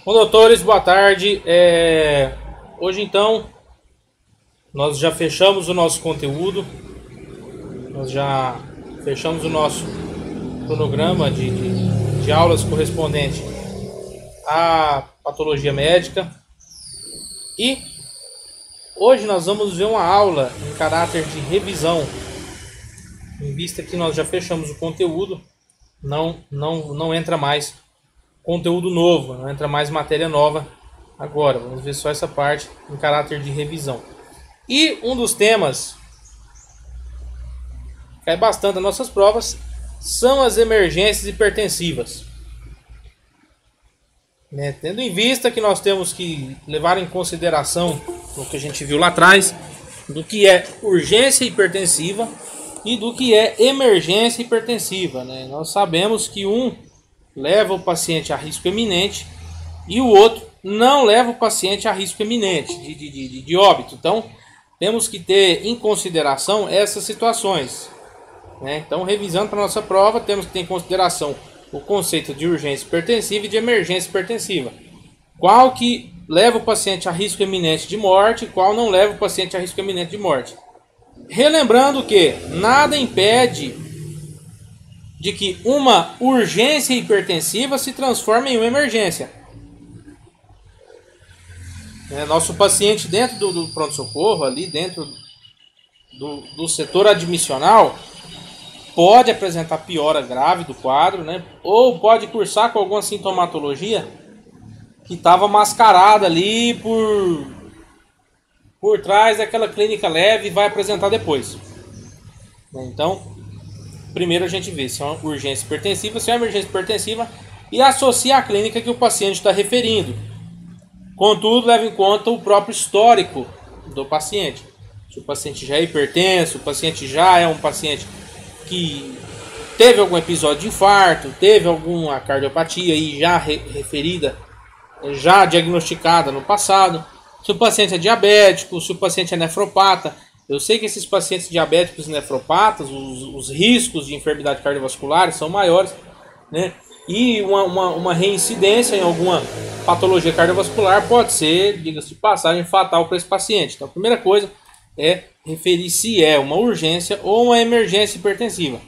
Bom, doutores, boa tarde. Hoje, então, nós já fechamos o nosso conteúdo, nós já fechamos o nosso cronograma de aulas correspondente à patologia médica. E hoje nós vamos ver uma aula em caráter de revisão, em vista que nós já fechamos o conteúdo, não entra mais conteúdo novo, não entra mais matéria nova agora. Vamos ver só essa parte em caráter de revisão. E um dos temas que cai bastante nas nossas provas são as emergências hipertensivas. Tendo em vista que nós temos que levar em consideração o que a gente viu lá atrás, do que é urgência hipertensiva e do que é emergência hipertensiva. Nós sabemos que um leva o paciente a risco eminente e o outro não leva o paciente a risco eminente de óbito. Então, temos que ter em consideração essas situações. Então, revisando para a nossa prova, temos que ter em consideração o conceito de urgência hipertensiva e de emergência hipertensiva. Qual que leva o paciente a risco eminente de morte e qual não leva o paciente a risco eminente de morte. Relembrando que nada impede de que uma urgência hipertensiva se transforme em uma emergência. Nosso paciente dentro do pronto-socorro, ali dentro do setor admissional, pode apresentar piora grave do quadro, ou pode cursar com alguma sintomatologia que estava mascarada ali por trás daquela clínica leve e vai apresentar depois. Então, primeiro a gente vê se é uma urgência hipertensiva, se é uma emergência hipertensiva e associa a clínica que o paciente está referindo. Contudo, leva em conta o próprio histórico do paciente. Se o paciente já é hipertenso, o paciente já é um paciente que teve algum episódio de infarto, teve alguma cardiopatia aí já referida, já diagnosticada no passado. Se o paciente é diabético, se o paciente é nefropata. Eu sei que esses pacientes diabéticos e nefropatas, os riscos de enfermidade cardiovascular são maiores, E uma reincidência em alguma patologia cardiovascular pode ser, diga-se de passagem, fatal para esse paciente. Então, a primeira coisa é referir se é uma urgência ou uma emergência hipertensiva.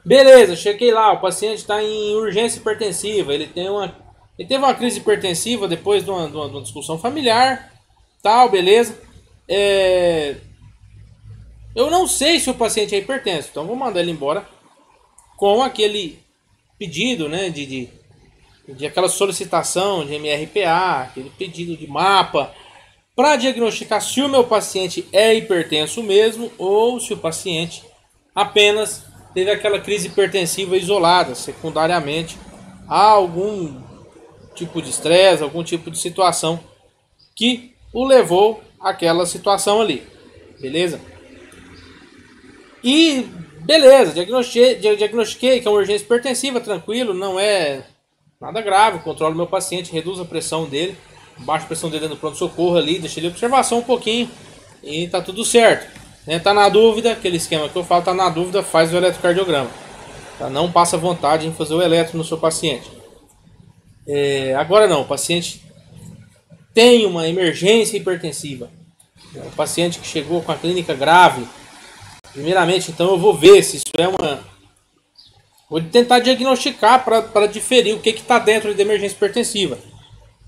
Beleza, cheguei lá, o paciente está em urgência hipertensiva, ele teve uma crise hipertensiva depois de uma discussão familiar, tal, beleza. Eu não sei se o paciente é hipertenso, então vou mandar ele embora com aquele pedido, de aquela solicitação de MRPA, aquele pedido de mapa, para diagnosticar se o meu paciente é hipertenso mesmo ou se o paciente apenas teve aquela crise hipertensiva isolada, secundariamente a algum tipo de estresse, algum tipo de situação que o levou àquela situação ali, beleza? E beleza, diagnostiquei que é uma urgência hipertensiva, tranquilo, não é nada grave, controlo meu paciente, reduzo a pressão dele, baixo a pressão dele no pronto-socorro ali, deixo ele em observação um pouquinho e tá tudo certo. Tá na dúvida, aquele esquema que eu falo, tá na dúvida, faz o eletrocardiograma. Não passa vontade em fazer o eletro no seu paciente. Agora não, o paciente tem uma emergência hipertensiva. O paciente que chegou com a clínica grave. Primeiramente, então, eu vou ver se isso é uma... Vou tentar diagnosticar para diferir o que está dentro da emergência hipertensiva.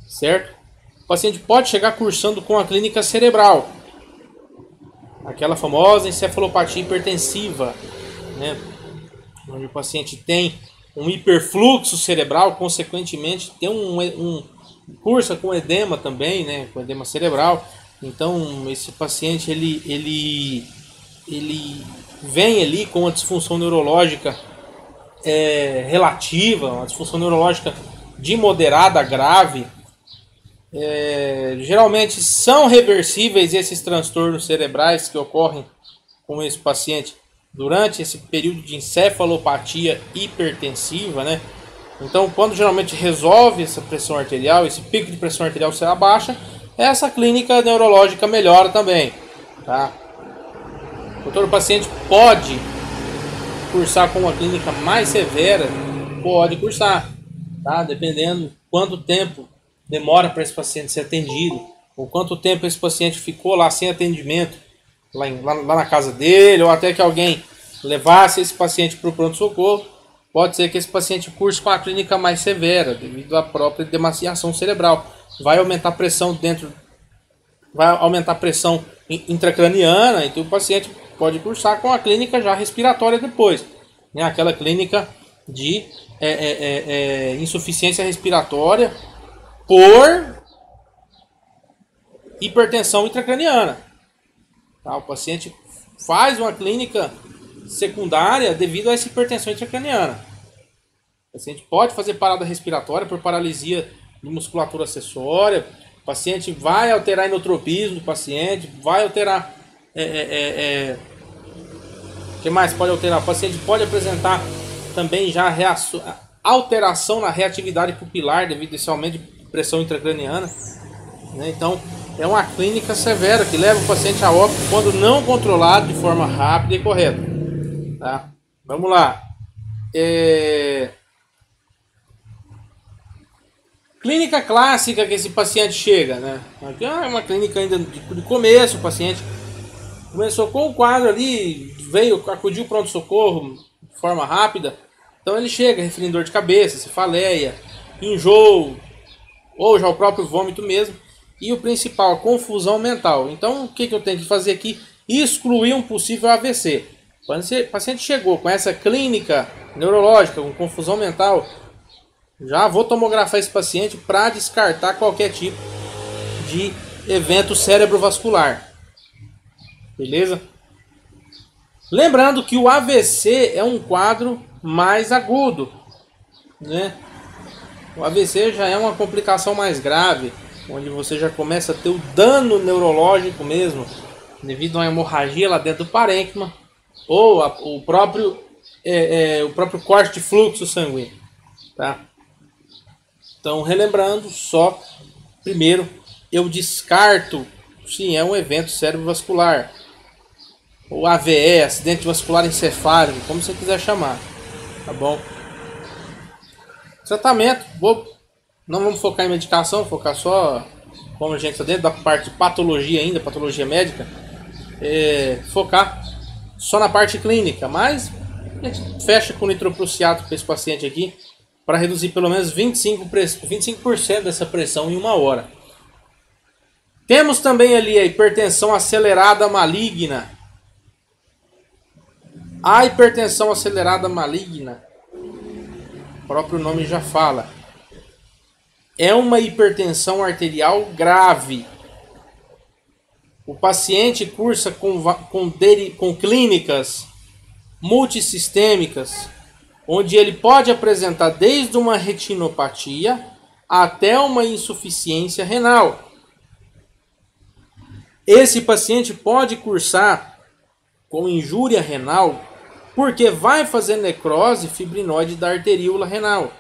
Certo? O paciente pode chegar cursando com a clínica cerebral. Aquela famosa encefalopatia hipertensiva. Onde o paciente tem um hiperfluxo cerebral, consequentemente tem cursa com edema também, com edema cerebral. Então, esse paciente ele vem ali com uma disfunção neurológica relativa, uma disfunção neurológica de moderada a grave. Geralmente são reversíveis esses transtornos cerebrais que ocorrem com esse paciente durante esse período de encefalopatia hipertensiva, Então, quando geralmente resolve essa pressão arterial, esse pico de pressão arterial se abaixa, essa clínica neurológica melhora também, tá? Doutor, o paciente pode cursar com uma clínica mais severa, pode cursar, tá? Dependendo quanto tempo demora para esse paciente ser atendido, ou quanto tempo esse paciente ficou lá sem atendimento, lá na casa dele, ou até que alguém levasse esse paciente para o pronto-socorro. Pode ser que esse paciente curse com a clínica mais severa, devido à própria demaciação cerebral. Vai aumentar a pressão intracraniana, então o paciente pode cursar com a clínica já respiratória depois, né? Aquela clínica de insuficiência respiratória por hipertensão intracraniana. Tá? O paciente faz uma clínica secundária devido a essa hipertensão intracraniana. O paciente pode fazer parada respiratória por paralisia de musculatura acessória. O paciente vai alterar a inotropismo do paciente, vai alterar... O que mais pode alterar? O paciente pode apresentar também já alteração na reatividade pupilar devido a esse aumento de pressão intracraniana, né? Então, é uma clínica severa que leva o paciente a óbito quando não controlado de forma rápida e correta. Tá? Vamos lá. Clínica clássica que esse paciente chega, né? Aqui é uma clínica ainda de começo, o paciente começou com o quadro ali, acudiu pronto-socorro de forma rápida. Então ele chega referindo dor de cabeça, cefaleia, enjoo, ou já o próprio vômito mesmo. E o principal, a confusão mental. Então o que eu tenho que fazer aqui? Excluir um possível AVC. Quando o paciente chegou com essa clínica neurológica, com confusão mental, já vou tomografar esse paciente para descartar qualquer tipo de evento cerebrovascular. Beleza? Lembrando que o AVC é um quadro mais agudo, né? O AVC já é uma complicação mais grave, onde você já começa a ter o dano neurológico mesmo, devido a uma hemorragia lá dentro do parênquima, ou o próprio corte de fluxo sanguíneo, tá? Então, relembrando, só primeiro eu descarto se é um evento cerebrovascular, ou AVE, acidente vascular encefálico, como você quiser chamar, tá bom? Tratamento, não vamos focar em medicação, focar só, como a gente está dentro da parte de patologia ainda, patologia médica, focar só na parte clínica, mas a gente fecha com nitroprussiato para esse paciente aqui, para reduzir pelo menos 25% dessa pressão em 1 hora. Temos também ali a hipertensão acelerada maligna. A hipertensão acelerada maligna, o próprio nome já fala, é uma hipertensão arterial grave. O paciente cursa com clínicas multissistêmicas, onde ele pode apresentar desde uma retinopatia até uma insuficiência renal. Esse paciente pode cursar com injúria renal porque vai fazer necrose fibrinoide da arteríola renal.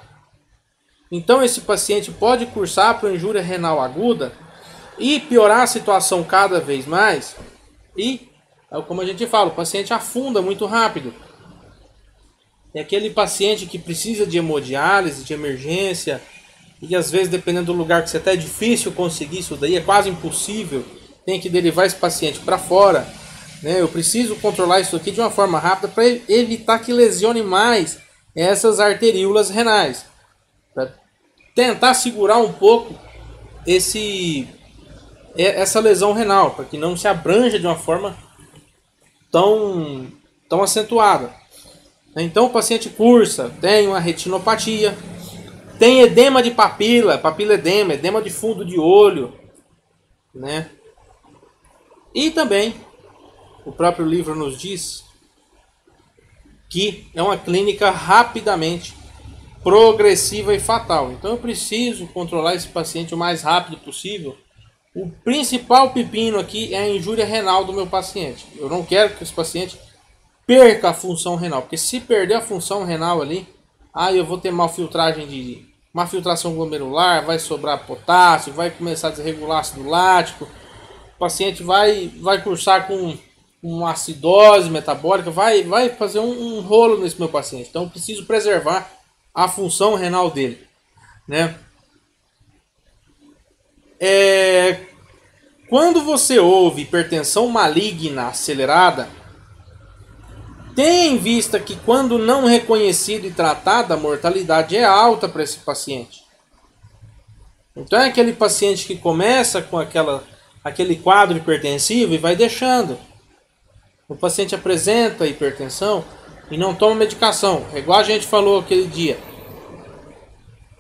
Então esse paciente pode cursar para injúria renal aguda e piorar a situação cada vez mais. E, como a gente fala, o paciente afunda muito rápido. É aquele paciente que precisa de hemodiálise, de emergência, e às vezes, dependendo do lugar que você está, é difícil conseguir isso daí, é quase impossível. Tem que derivar esse paciente para fora, né? Eu preciso controlar isso aqui de uma forma rápida para evitar que lesione mais essas arteríolas renais. Para tentar segurar um pouco essa lesão renal, para que não se abranja de uma forma tão acentuada. Então o paciente cursa, tem uma retinopatia, tem edema de papila edema, edema de fundo de olho, né? E também o próprio livro nos diz que é uma clínica rapidamente progressiva e fatal. Então eu preciso controlar esse paciente o mais rápido possível. O principal pepino aqui é a injúria renal do meu paciente. Eu não quero que esse paciente perca a função renal, porque se perder a função renal ali, aí eu vou ter uma filtração glomerular, vai sobrar potássio, vai começar a desregular ácido lático, o paciente vai cursar com uma acidose metabólica, vai fazer um rolo nesse meu paciente. Então eu preciso preservar a função renal dele, né? Quando você ouve hipertensão maligna acelerada, tenha em vista que quando não reconhecida e tratada, a mortalidade é alta para esse paciente. Então é aquele paciente que começa com aquele quadro hipertensivo e vai deixando. O paciente apresenta hipertensão e não toma medicação. É igual a gente falou aquele dia.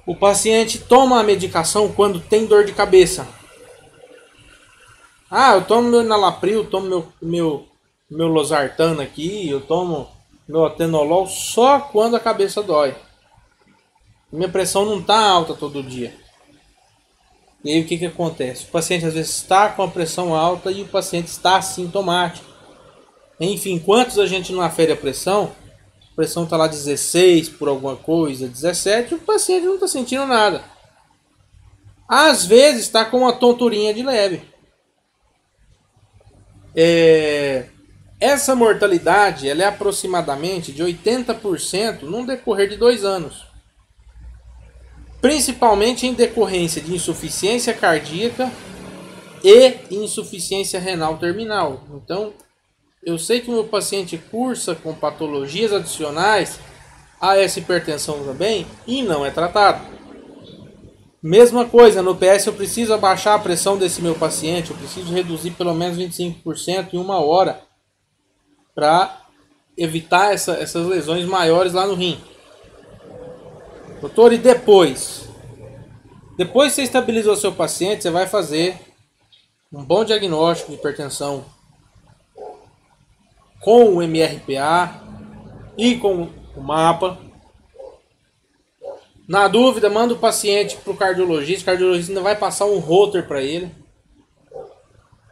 O paciente toma a medicação quando tem dor de cabeça. Ah, eu tomo meu Enalapril, eu tomo meu Losartan aqui, eu tomo meu Atenolol só quando a cabeça dói. Minha pressão não está alta todo dia. E aí o que acontece? O paciente às vezes está com a pressão alta e o paciente está assintomático. Enfim, quantos a gente não afere a pressão está lá 16 por alguma coisa, 17, e o paciente não está sentindo nada. Às vezes está com uma tonturinha de leve. Essa mortalidade ela é aproximadamente de 80% no decorrer de 2 anos. Principalmente em decorrência de insuficiência cardíaca e insuficiência renal terminal. Então, eu sei que o meu paciente cursa com patologias adicionais a essa hipertensão também e não é tratado. Mesma coisa, no PS eu preciso abaixar a pressão desse meu paciente, eu preciso reduzir pelo menos 25% em 1 hora para evitar essas lesões maiores lá no rim. Doutor, e depois? Depois que você estabilizou seu paciente, você vai fazer um bom diagnóstico de hipertensão com o MRPA e com o mapa. Na dúvida, manda o paciente para o cardiologista. O cardiologista ainda vai passar um holter para ele,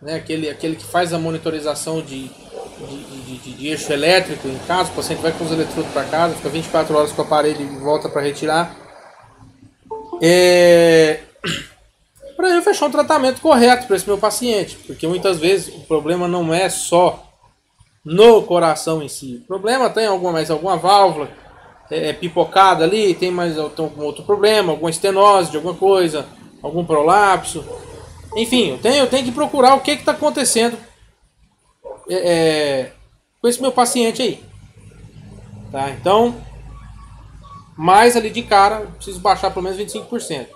né? Aquele que faz a monitorização de eixo elétrico em casa. O paciente vai com os eletrodos para casa, fica 24 horas com o aparelho e volta para retirar. Para eu fechar um tratamento correto para esse meu paciente, porque muitas vezes o problema não é só no coração em si. O problema tem alguma válvula pipocada ali, tem mais algum outro problema, alguma estenose de alguma coisa, algum prolapso. Enfim, eu tenho que procurar o que está acontecendo com esse meu paciente aí. Tá? Então, mais ali de cara, eu preciso baixar pelo menos 25%.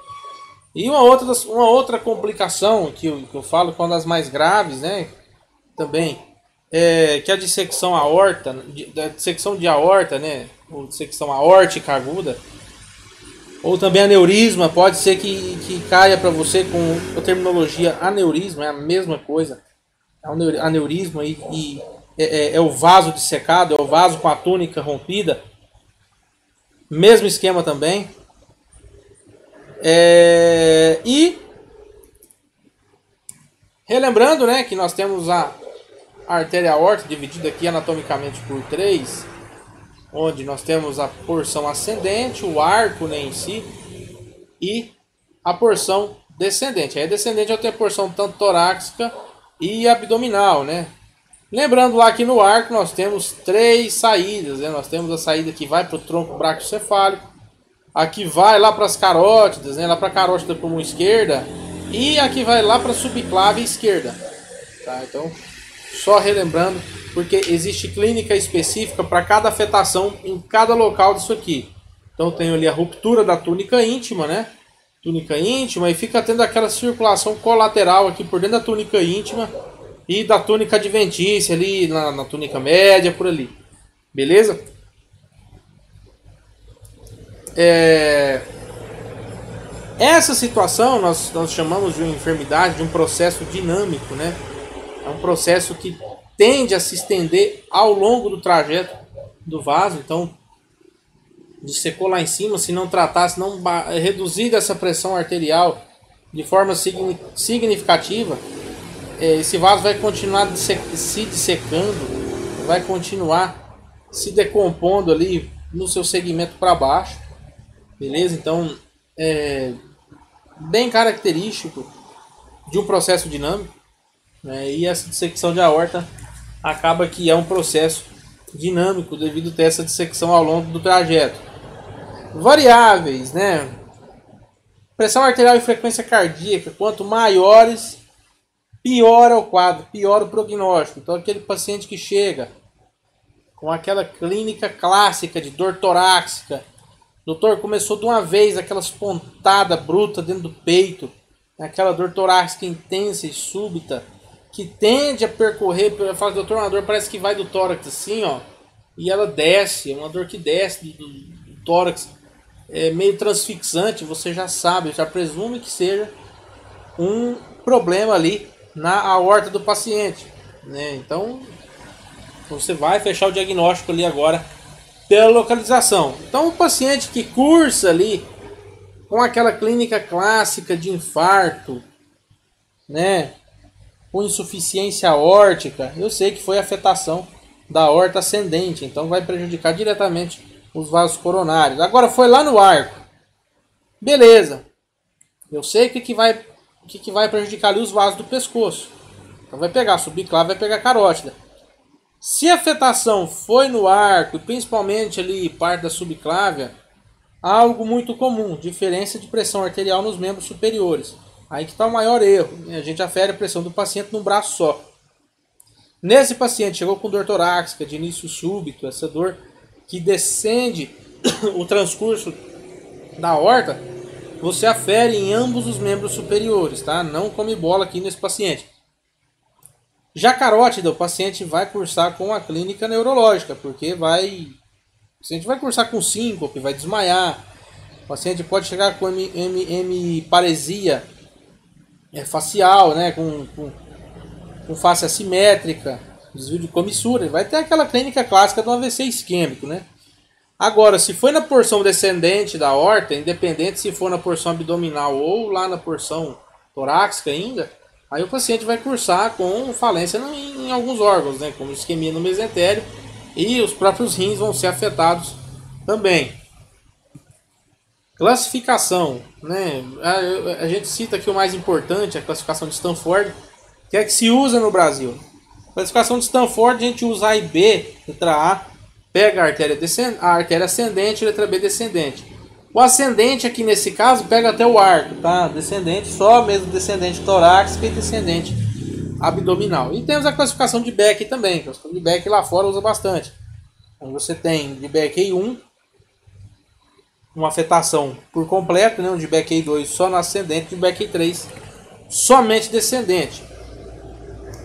E uma outra complicação que eu falo, que é uma das mais graves, né, também, que é a dissecção aorta, dissecção de aorta, né, ou dissecção aórtica aguda, ou também aneurisma. Pode ser que caia para você com a terminologia aneurisma, é a mesma coisa. Aneurisma e é o vaso dissecado, é o vaso com a túnica rompida, mesmo esquema também. E relembrando, né, que nós temos a artéria aórtica dividida aqui anatomicamente por 3, onde nós temos a porção ascendente, o arco, né, em si, e a porção descendente. Aí descendente eu tenho a porção tanto torácica e abdominal, né? Lembrando lá que no arco nós temos 3 saídas, né? Nós temos a saída que vai para o tronco braquiocefálico, a que vai lá para as carótidas, né? Lá para a carótida pulmão esquerda, e a que vai lá para a subclave esquerda. Tá? Então, só relembrando, porque existe clínica específica para cada afetação em cada local disso aqui. Então, eu tenho ali a ruptura da túnica íntima, né? Túnica íntima, e fica tendo aquela circulação colateral aqui por dentro da túnica íntima e da túnica adventícia ali na túnica média, por ali. Beleza? Essa situação nós chamamos de uma enfermidade, de um processo dinâmico, né? É um processo que tende a se estender ao longo do trajeto do vaso. Então, dissecou lá em cima, se não tratar, se não reduzir essa pressão arterial de forma significativa, esse vaso vai continuar se dissecando, vai continuar se decompondo ali no seu segmento para baixo, beleza? Então, bem característico de um processo dinâmico, né? E essa dissecção de aorta acaba que é um processo dinâmico devido a ter essa dissecção ao longo do trajeto. Variáveis, né? Pressão arterial e frequência cardíaca, quanto maiores, pior é o quadro, pior o prognóstico. Então aquele paciente que chega com aquela clínica clássica de dor torácica, doutor, começou de uma vez aquelas pontadas brutas dentro do peito, aquela dor torácica intensa e súbita, que tende a percorrer, eu falo, doutor, uma dor parece que vai do tórax assim, ó, e ela desce, é uma dor que desce do tórax, é meio transfixante, você já sabe, já presume que seja um problema ali na aorta do paciente, né? Então você vai fechar o diagnóstico ali agora pela localização. Então o paciente que cursa ali com aquela clínica clássica de infarto, né, com insuficiência aórtica, eu sei que foi afetação da aorta ascendente, então vai prejudicar diretamente os vasos coronários. Agora foi lá no arco, beleza, eu sei que vai prejudicar ali os vasos do pescoço, então vai pegar subclávia, vai pegar carótida. Se a afetação foi no arco, principalmente ali parte da subclávia, algo muito comum, diferença de pressão arterial nos membros superiores. Aí que está o maior erro, a gente afere a pressão do paciente num braço só. Nesse paciente chegou com dor torácica de início súbito, essa dor que descende o transcurso da aorta, você afere em ambos os membros superiores, tá? Não come bola aqui nesse paciente. Já carótida, o paciente vai cursar com a clínica neurológica, porque o paciente vai cursar com síncope, vai desmaiar. O paciente pode chegar com hemiparesia facial, né, com face assimétrica, desvio de comissura. Ele vai ter aquela clínica clássica do AVC isquêmico, né? Agora, se foi na porção descendente da aorta, independente se for na porção abdominal ou lá na porção torácica ainda, aí o paciente vai cursar com falência em alguns órgãos, né, como isquemia no mesentério, e os próprios rins vão ser afetados também. Classificação, né? A gente cita aqui o mais importante, a classificação de Stanford, que é que se usa no Brasil. A classificação de Stanford, a gente usa A e B, letra A, pega a artéria ascendente, letra B descendente. O ascendente aqui nesse caso pega até o arco, tá? Descendente, só mesmo descendente torácica e descendente abdominal. E temos a classificação de Beck também, a classificação de Beck lá fora usa bastante. Então você tem de Beck 1, uma afetação por completo, né? De Beck 2 só no ascendente, de Beck 3 somente descendente.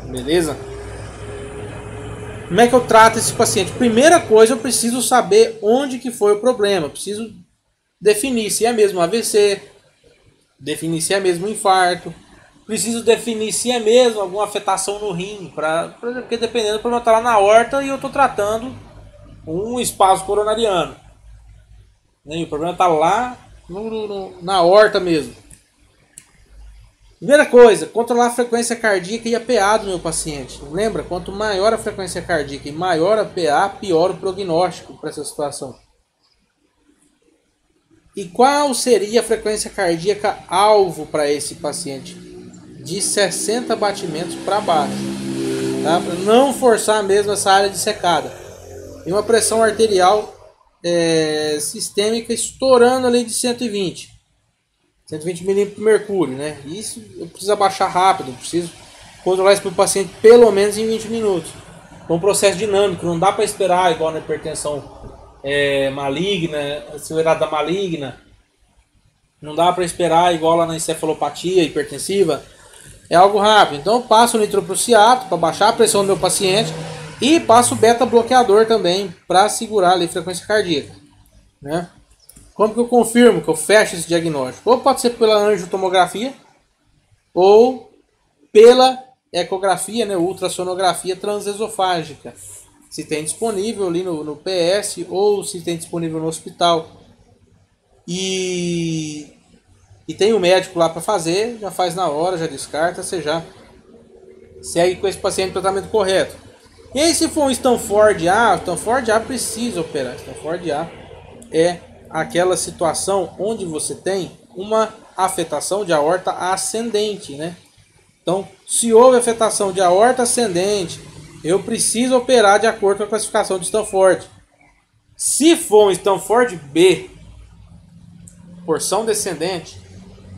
Beleza? Como é que eu trato esse paciente? Primeira coisa, eu preciso saber onde que foi o problema. Eu preciso definir se é mesmo AVC, definir se é mesmo infarto. Preciso definir se é mesmo alguma afetação no rim, porque dependendo do problema tá lá na aorta e eu estou tratando um espasmo coronariano. O problema está lá na aorta mesmo. Primeira coisa, controlar a frequência cardíaca e a PA do meu paciente. Lembra, quanto maior a frequência cardíaca e maior a PA, pior o prognóstico para essa situação. E qual seria a frequência cardíaca alvo para esse paciente? De 60 batimentos para baixo. Tá? Para não forçar mesmo essa área dissecada. E uma pressão arterial sistêmica estourando ali de 120 milímetros de mercúrio, né? Isso eu preciso abaixar rápido, preciso controlar isso para o paciente pelo menos em 20 minutos. É um processo dinâmico, não dá para esperar igual na hipertensão maligna, acelerada maligna. Não dá para esperar igual lá na encefalopatia hipertensiva. É algo rápido. Então eu passo o nitroprusiato para baixar a pressão do meu paciente e passo o beta-bloqueador também para segurar ali a frequência cardíaca, né? Como que eu confirmo que eu fecho esse diagnóstico? Ou pode ser pela angiotomografia ou pela ecografia, né, ultrassonografia transesofágica. Se tem disponível ali no PS ou se tem disponível no hospital. E tem um médico lá para fazer, já faz na hora, já descarta, você já segue com esse paciente no tratamento correto. E aí se for um Stanford A, Stanford A precisa operar. Stanford A é aquela situação onde você tem uma afetação de aorta ascendente, né? Então, se houve afetação de aorta ascendente, eu preciso operar de acordo com a classificação de Stanford. Se for um Stanford B, porção descendente,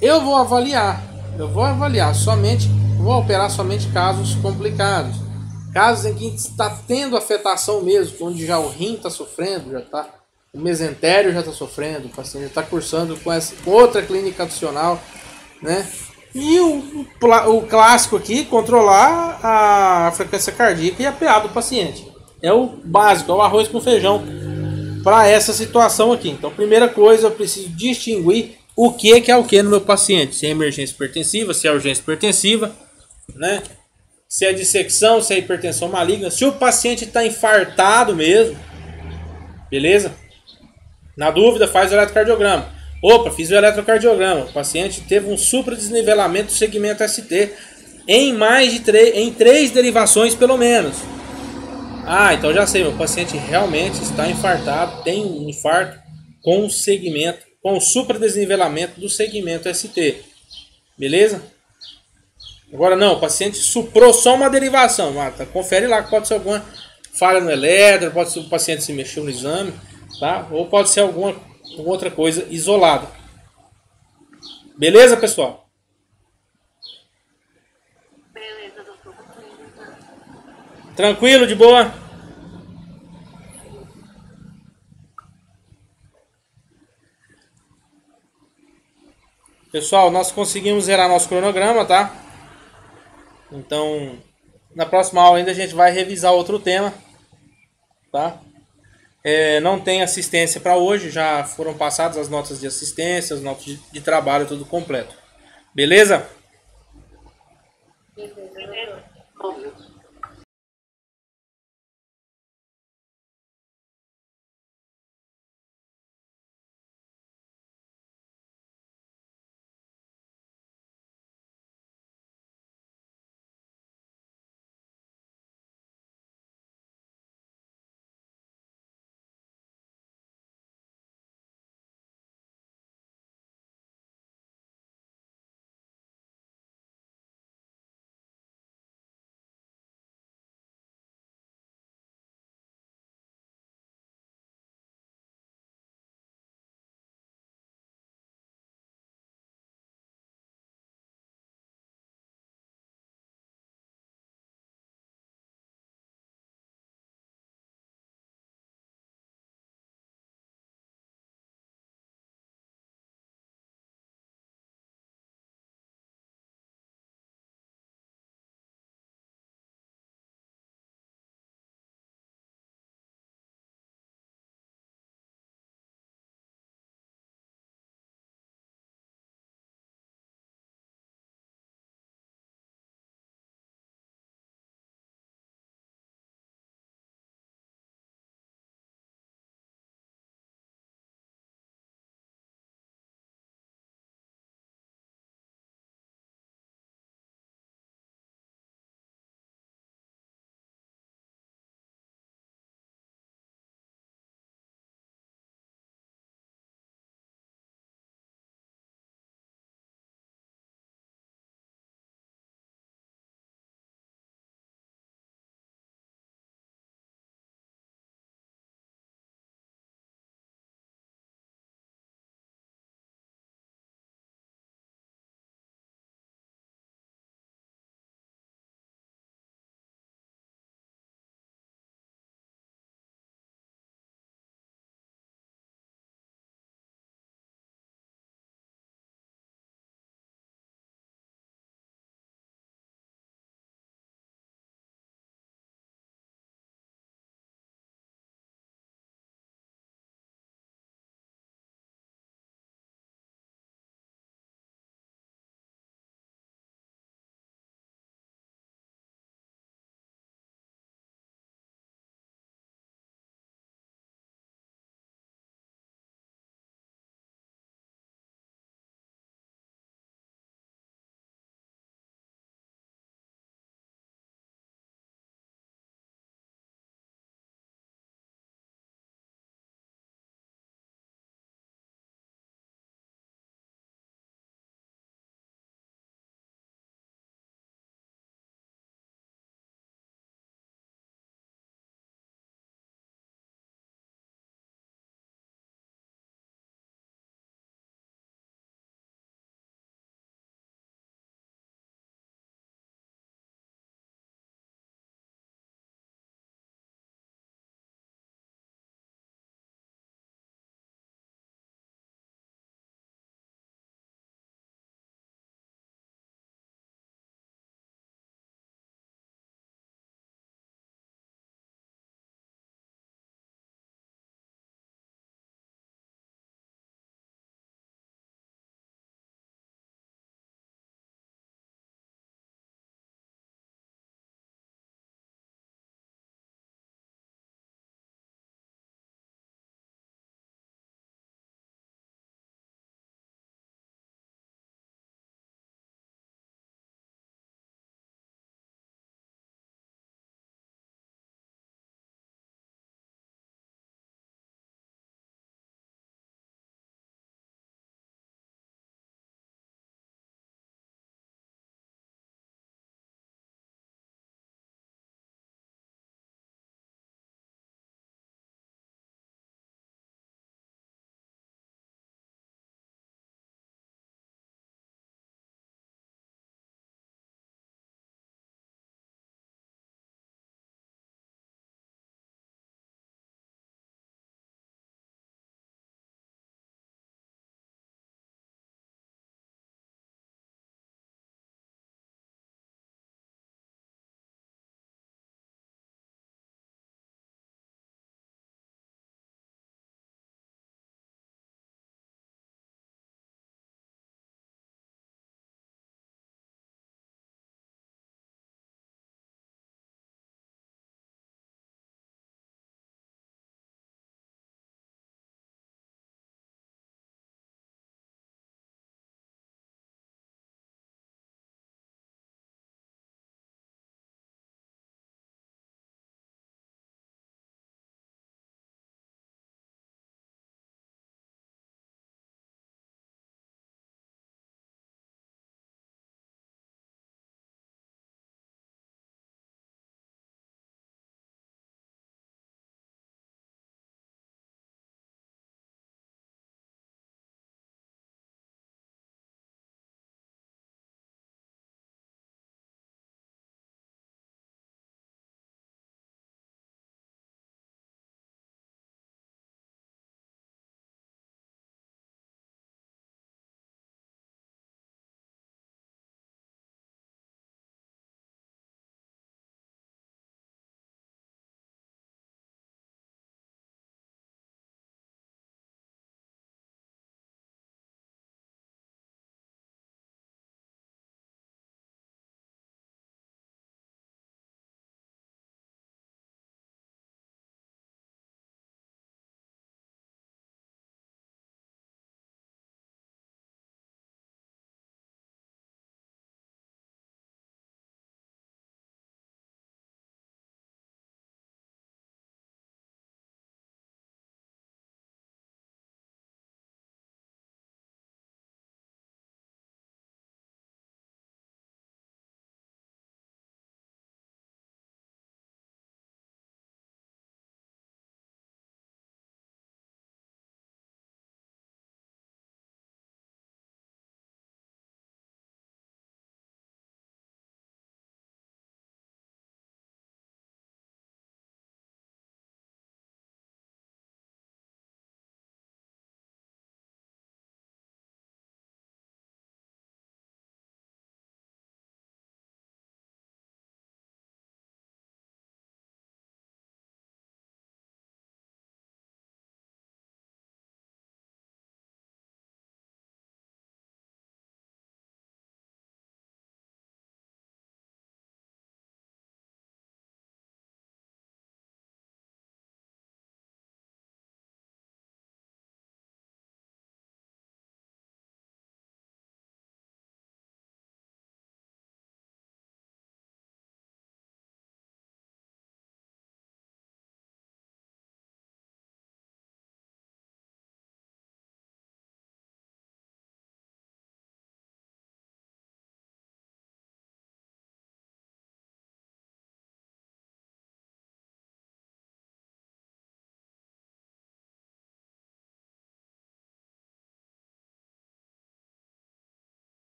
Eu vou avaliar somente, vou operar somente casos complicados. Casos em que está tendo afetação mesmo, onde já o rim está sofrendo, já tá, o mesentério já está sofrendo, o paciente já está cursando com outra clínica adicional, né? E o clássico aqui, controlar a frequência cardíaca e a PA do paciente. É o básico, é o arroz com feijão para essa situação aqui. Então, primeira coisa, eu preciso distinguir o que é o que no meu paciente. Se é emergência hipertensiva, se é urgência hipertensiva, né? Se é dissecção, se é hipertensão maligna. Se o paciente está infartado mesmo, beleza? Na dúvida, faz o eletrocardiograma. Opa, fiz o eletrocardiograma. O paciente teve um supradesnivelamento do segmento ST em em 3 derivações pelo menos. Ah, então já sei, meu paciente realmente está infartado, tem um infarto com o segmento, com o supradesnivelamento do segmento ST. Beleza? Agora não, o paciente suprou só uma derivação. Tá, confere lá que pode ser alguma falha no eletro, pode ser o paciente se mexeu no exame, tá? Ou pode ser alguma outra coisa isolada. Beleza, pessoal? Beleza, doutor. Tranquilo, de boa? Pessoal, nós conseguimos zerar nosso cronograma, tá? Então, na próxima aula ainda a gente vai revisar outro tema, tá? Não tem assistência para hoje, já foram passadas as notas de assistência, as notas de trabalho, tudo completo. Beleza? Beleza, doutor.